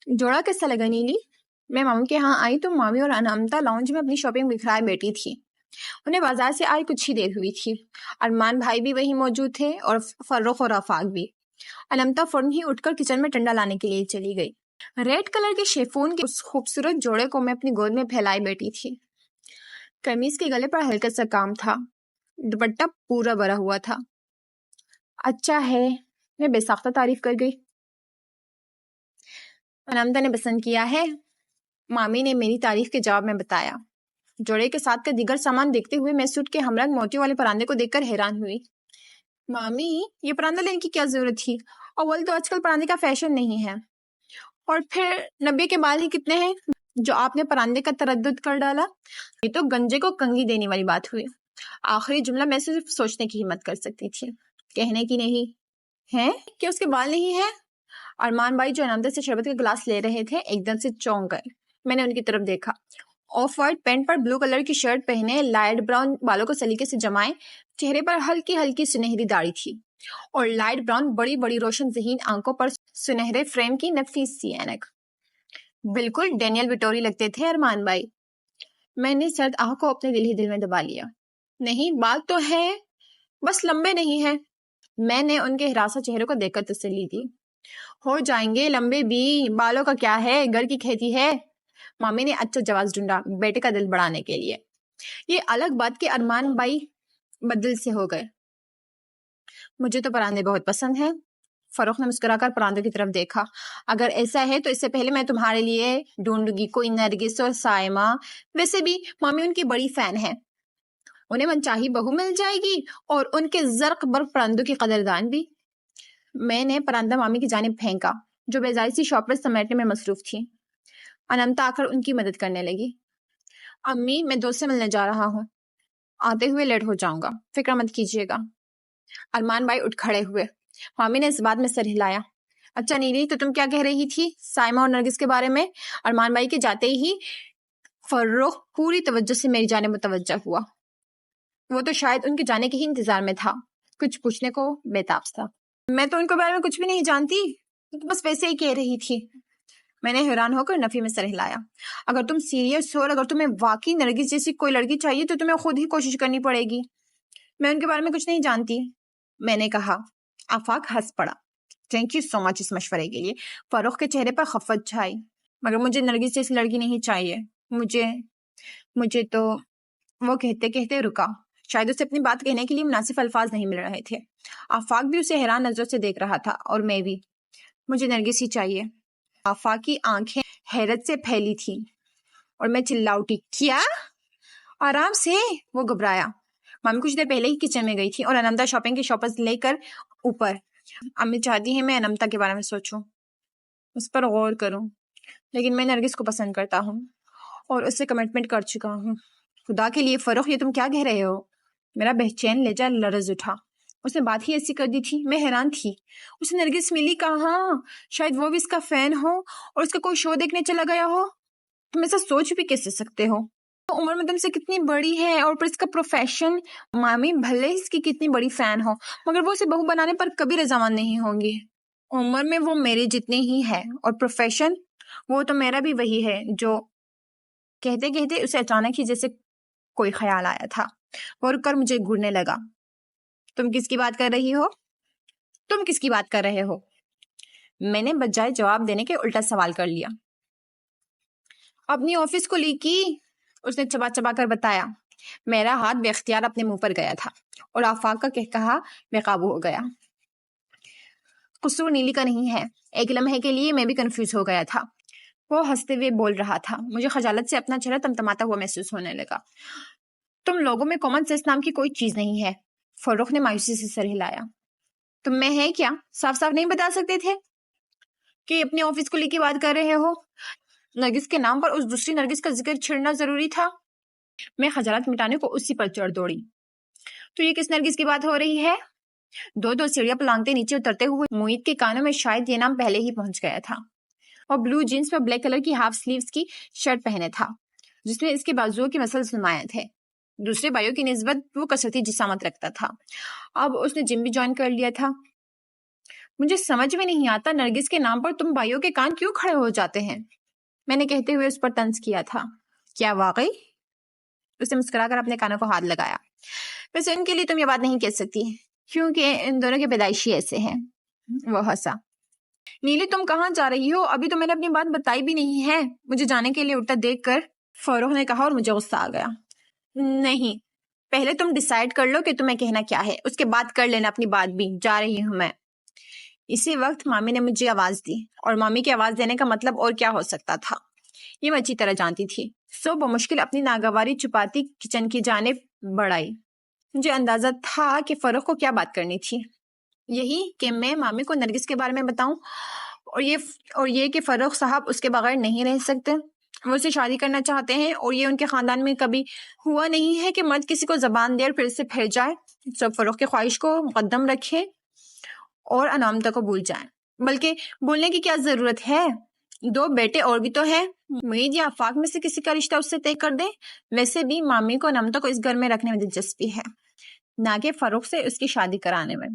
جوڑا کیسا لگا نیلی؟ میں مامی کے ہاں آئی تو مامی اور انامتا لاؤنج میں اپنی شاپنگ بکھرائے بیٹھی تھی. انہیں بازار سے آئی کچھ ہی دیر ہوئی تھی. ارمان بھائی بھی وہیں موجود تھے اور فرخ اور آفاق بھی. انامتا فوراً ہی اٹھ کر کچن میں ٹنڈا لانے کے لیے چلی گئی. ریڈ کلر کے شیفون کے اس خوبصورت جوڑے کو میں اپنی گود میں پھیلائے بیٹھی تھی. قمیص کے گلے پر ہلکا سا کام تھا. دوپٹہ پورا بھرا ہوا تھا. اچھا ہے، میں بے ساختہ تعریف کر گئی. انامتا نے پسند کیا ہے، مامی نے میری تعریف کے جواب میں بتایا. جوڑے کے ساتھ کا دیگر سامان دیکھتے ہوئے میں سوٹ کے ہمرنگ موتی والے پراندے کو دیکھ کر حیران ہوئی. مامی، یہ پراندہ لینے کی کیا ضرورت تھی؟ اول تو آج کل پراندے کا فیشن نہیں ہے، اور پھر نبی کے بال ہی کتنے ہیں جو آپ نے پراندے کا تردد کر ڈالا. یہ تو گنجے کو کنگھی دینے والی بات ہوئی. آخری جملہ میں صرف سوچنے کی ہمت کر سکتی تھی، کہنے کی نہیں. ہے کہ اس کے بال نہیں ہے؟ ارمان بھائی جو انامتا سے شربت کا گلاس لے رہے تھے ایک دم سے چونک گئے. میں نے ان کی طرف دیکھا. آف وائٹ پینٹ پر بلو کلر کی شرٹ پہنے، لائٹ براؤن بالوں کو سلیقے سے جمائے، چہرے پر ہلکی ہلکی سنہری داڑھی تھی اور لائٹ براؤن بڑی بڑی روشن ذہین آنکھوں پر سنہرے فریم کی نفیس سی اینک. بالکل ڈینیل وٹوری لگتے تھے ارمان بھائی. میں نے سرد آہ کو اپنے دل ہی دل میں دبا لیا. نہیں، بال تو ہے، بس لمبے نہیں ہیں. میں نے ان کے ہراساں چہرے کو دیکھ کر تسلی دی. ہو جائیں گے لمبے بھی، بالوں کا کیا ہے، گھر کی کھیتی ہے. مامی نے اچھا جواز ڈھونڈا بیٹے کا دل بڑھانے کے لیے. یہ الگ بات کہ ارمان بھائی بدل سے ہو گئے. مجھے تو پراندے بہت پسند ہیں. فروخ نے مسکرا کر پراندوں کی طرف دیکھا. اگر ایسا ہے تو اس سے پہلے میں تمہارے لیے ڈھونڈوں گی کوئی نرگس اور سائمہ. ویسے بھی مامی ان کی بڑی فین ہے، انہیں منچاہی بہو مل جائے گی اور ان کے زرق برق پرندوں کی قدردان بھی. میں نے پراندہ مامی کی جانب پھینکا جو بیزاری سی شاپ پر سمیٹنے میں مصروف تھی. انامتا آ کر ان کی مدد کرنے لگی. امی، میں دوست سے ملنے جا رہا ہوں، آتے ہوئے لیٹ ہو جاؤں گا، فکر مت کیجیے گا. ارمان بھائی اٹھ کھڑے ہوئے. مامی نے اس بات میں سر ہلایا. اچھا نیلی، تو تم کیا کہہ رہی تھی سائمہ اور نرگس کے بارے میں؟ ارمان بھائی کے جاتے ہی فرخ پوری توجہ سے میری جانب متوجہ ہوا. وہ تو شاید ان کے جانے کے ہی انتظار میں تھا، کچھ پوچھنے کو بےتاب تھا. میں تو ان کے بارے میں کچھ بھی نہیں جانتی، بس ویسے ہی کہہ رہی تھی. میں نے حیران ہو کر نفی میں سر ہلایا. اگر تم سیریس ہو اور اگر تمہیں واقعی نرگس جیسی کوئی لڑکی چاہیے تو تمہیں خود ہی کوشش کرنی پڑے گی. میں ان کے بارے میں کچھ نہیں جانتی، میں نے کہا. آفاق ہنس پڑا. تھینک یو سو مچ اس مشورے کے لیے. فاروق کے چہرے پر خفت چھائی. مگر مجھے نرگس جیسی لڑکی نہیں چاہیے. مجھے تو وہ کہتے کہتے رکا. شاید اسے اپنی بات کہنے کے لیے مناسب الفاظ نہیں مل رہے تھے. آفاق بھی اسے حیران نظروں سے دیکھ رہا تھا اور میں بھی. مجھے نرگس ہی چاہیے. آفاق کی آنکھیں حیرت سے پھیلی تھیں اور میں چلا اٹھی. کیا؟ آرام سے. وہ گھبرایا. مامی کچھ دیر پہلے ہی کچن میں گئی تھی اور انامتا شاپنگ کے شاپرز لے کر اوپر. امی چاہتی ہیں میں انامتا کے بارے میں سوچوں، اس پر غور کروں، لیکن میں نرگس کو پسند کرتا ہوں اور اس سے کمٹمنٹ کر چکا ہوں. خدا کے لیے فروخ، یہ تم کیا کہہ رہے ہو؟ میرا بہچین لہجہ لرز اٹھا. اس نے بات ہی ایسی کر دی تھی. میں حیران تھی. اسے نرگس ملی کہاں؟ شاید وہ بھی اس کا فین ہو اور اس کا کوئی شو دیکھنے چلا گیا ہو. تم ایسا سوچ بھی کیسے سکتے ہو؟ عمر میں تم سے کتنی بڑی ہے اور پھر اس کا پروفیشن. مامی بھلے اس کی کتنی بڑی فین ہو مگر وہ اسے بہو بنانے پر کبھی رضامند نہیں ہوں گی. عمر میں وہ میرے جتنی ہی ہے اور پروفیشن وہ تو میرا بھی وہی ہے. جو کہتے کہتے اسے اچانک ہی جیسے کوئی خیال آیا تھا. وہ رک کر مجھے گھورنے لگا. تم کس کی بات کر رہی ہو؟ تم کس کی بات کر رہے ہو؟ میں نے بجائے جواب دینے کے الٹا سوال کر لیا. اپنی آفس کو لی کی، اس نے چبا چبا کر بتایا. میرا ہاتھ بے اختیار اپنے منہ پر گیا تھا اور آفاق کا کہا بے قابو ہو گیا. قصور نیلی کا نہیں ہے. ایک لمحے کے لیے میں بھی کنفیوز ہو گیا تھا. وہ ہنستے ہوئے بول رہا تھا. مجھے خجالت سے اپنا چہرہ تمتماتا ہوا محسوس ہونے لگا. تم لوگوں میں کامن سینس نام کی کوئی چیز نہیں ہے. فروخ نے مایوسی سے سر ہلایا. تم میں ہے کیا؟ صاف صاف نہیں بتا سکتے تھے کہ اپنے آفس کو لے کے بات کر رہے ہو؟ نرگس کے نام پر اس دوسری نرگس کا ذکر چھڑنا ضروری تھا. میں خجالت مٹانے کو اسی پر چڑھ دوڑی. تو یہ کس نرگس کی بات ہو رہی ہے؟ دو سیڑھیاں پلانگتے نیچے اترتے ہوئے مویت کے کانوں میں شاید یہ نام پہلے ہی پہنچ گیا تھا. اور بلو جینس پر بلیک کلر کی ہاف سلیوز کی شرٹ پہنے تھا جس میں اس کے بازوؤں کے مسلز نمایاں تھے. دوسرے بھائیوں کی نسبت وہ کثرتی جسامت رکھتا تھا. اب اس نے جم بھی جوائن کر لیا تھا. مجھے سمجھ میں نہیں آتا نرگس کے نام پر تم بھائیوں کے کان کیوں کھڑے ہو جاتے ہیں؟ میں نے کہتے ہوئے اس پر طنز کیا تھا۔ کیا واقعی؟ اسے مسکرا کر اپنے کانوں کو ہاتھ لگایا۔ ویسے ان کے لیے تم یہ بات نہیں کہہ سکتی کیونکہ ان دونوں کے پیدائشی ایسے ہیں۔ وہ ہنسا۔ نیلی تم کہاں جا رہی ہو؟ ابھی تو میں نے اپنی بات بتائی بھی نہیں ہے۔ مجھے جانے کے لیے اٹھتا دیکھ کر فروخ نے کہا اور مجھے غصہ آ گیا۔ نہیں، پہلے تم ڈیسائیڈ کر لو کہ تمہیں کہنا کیا ہے، اس کے بعد کر لینا اپنی بات بھی۔ جا رہی ہوں میں۔ اسی وقت مامی نے مجھے آواز دی، اور مامی کی آواز دینے کا مطلب اور کیا ہو سکتا تھا یہ میں اچھی طرح جانتی تھی۔ سو بمشکل اپنی ناگواری چھپاتی کچن کی جانب بڑھائی۔ مجھے اندازہ تھا کہ فروخ کو کیا بات کرنی تھی، یہی کہ میں مامی کو نرگس کے بارے میں بتاؤں، اور یہ کہ فروخ صاحب اس کے بغیر نہیں رہ سکتے، وہ اسے شادی کرنا چاہتے ہیں، اور یہ ان کے خاندان میں کبھی ہوا نہیں ہے کہ مرد کسی کو زبان دے اور پھر سے پھر جائے۔ سب فروخ کی خواہش کو مقدم رکھیں اور انامتا کو بھول جائیں۔ بلکہ بولنے کی کیا ضرورت ہے، 2 بیٹے اور بھی تو ہیں، مید یا آفاق میں سے کسی کا رشتہ اس سے طے کر دیں۔ ویسے بھی مامی کو انامتا کو اس گھر میں رکھنے میں دلچسپی ہے، نہ کہ فروخ سے اس کی شادی کرانے میں۔